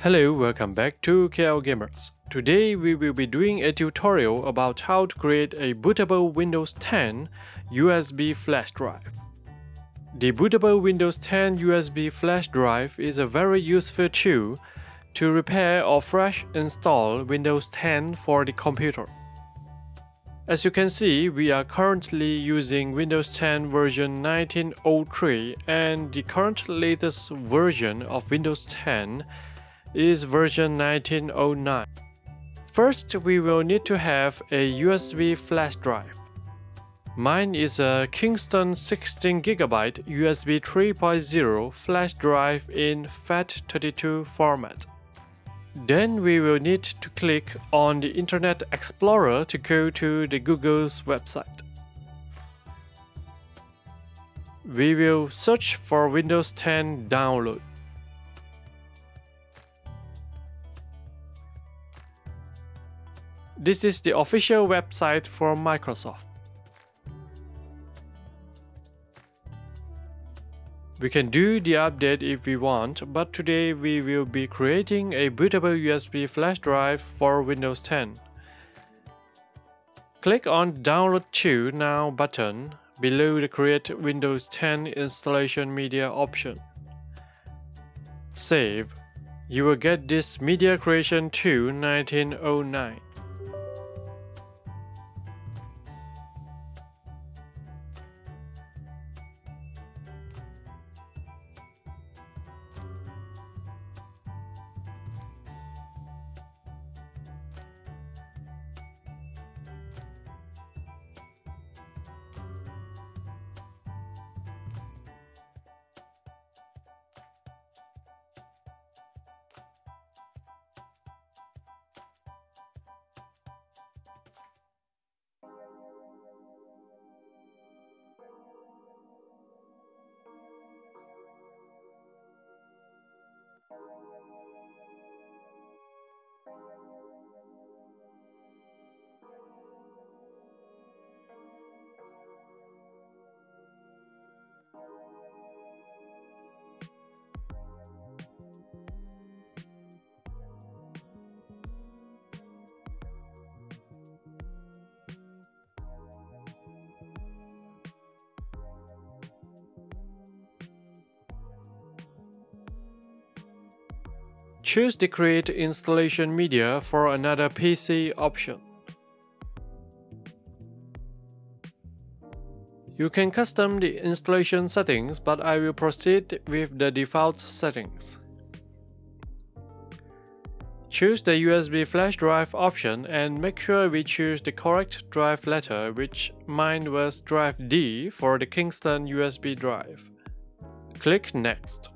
Hello, welcome back to KL Gamers. Today we will be doing a tutorial about how to create a bootable Windows 10 USB flash drive. The bootable Windows 10 USB flash drive is a very useful tool to repair or fresh install Windows 10 for the computer. As you can see, we are currently using Windows 10 version 1903 and the current latest version of Windows 10 is version 1909. First, we will need to have a USB flash drive. Mine is a Kingston 16GB USB 3.0 flash drive in FAT32 format. Then we will need to click on the Internet Explorer to go to the Google's website. We will search for Windows 10 download. This is the official website for Microsoft. We can do the update if we want, but today we will be creating a bootable USB flash drive for Windows 10. Click on Download to Now button below the Create Windows 10 Installation Media option. Save. You will get this Media Creation Tool 1909. Choose the Create Installation Media for another PC option. You can custom the installation settings, but I will proceed with the default settings. Choose the USB flash drive option and make sure we choose the correct drive letter, which mine was drive D for the Kingston USB drive. Click Next.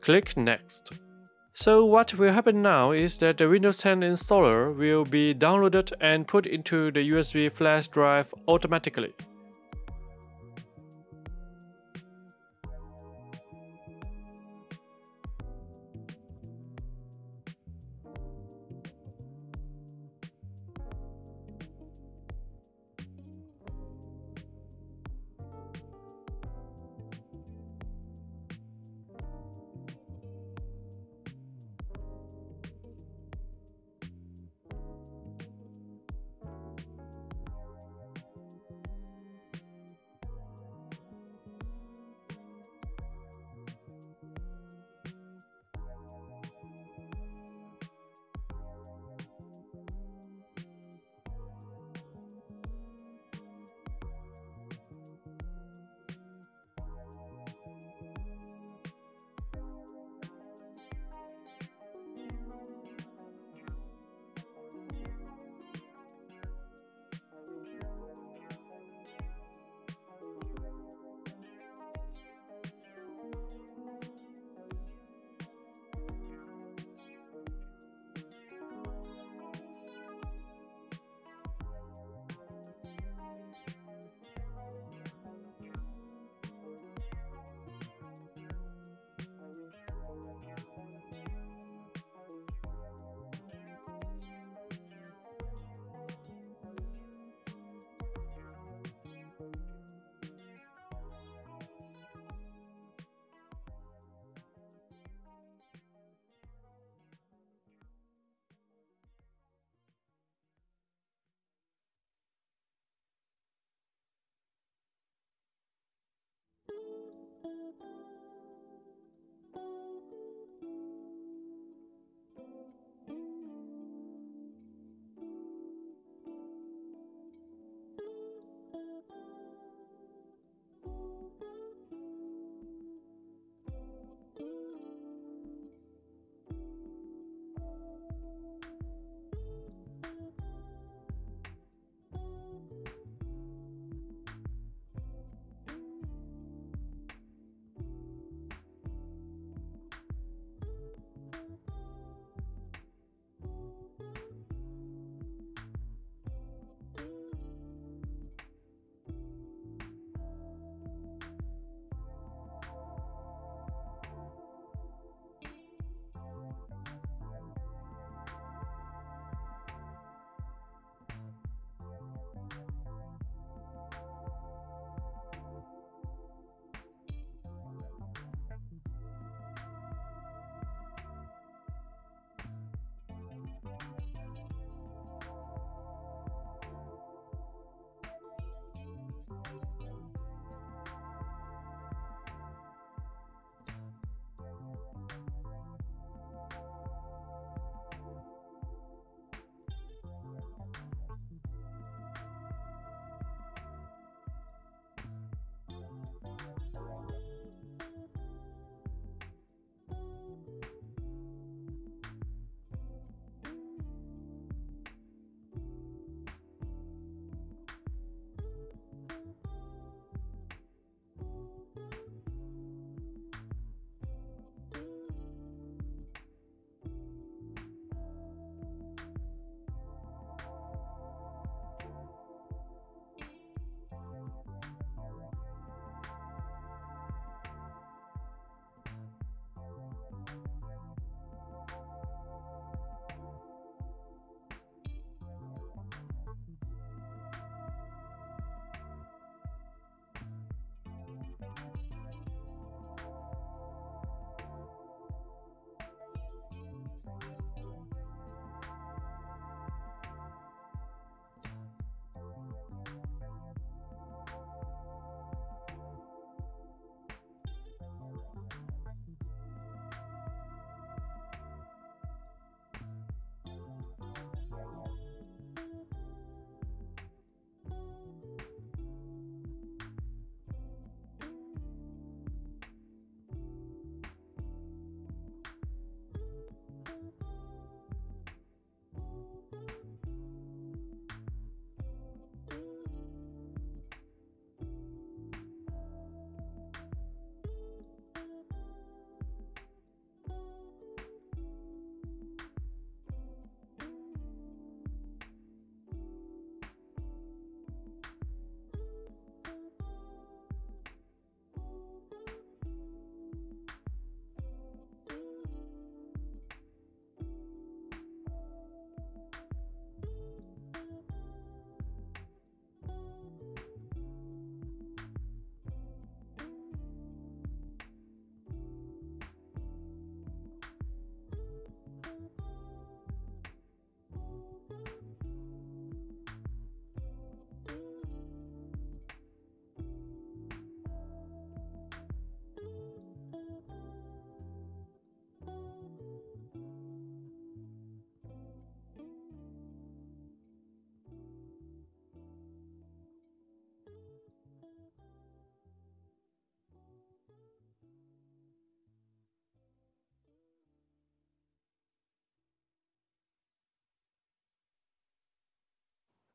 Click Next. So what will happen now is that the Windows 10 installer will be downloaded and put into the USB flash drive automatically.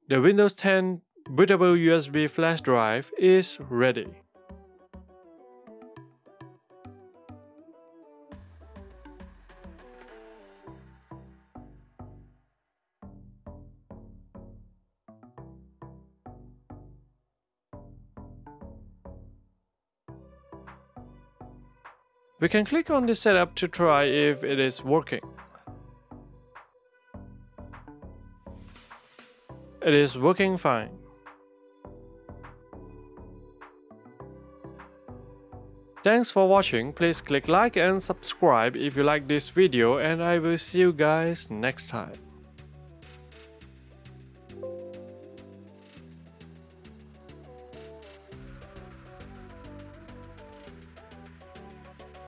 The Windows 10 bootable USB flash drive is ready. We can click on the setup to try if it is working. It is working fine. Thanks for watching. Please click like and subscribe if you like this video, and I will see you guys next time.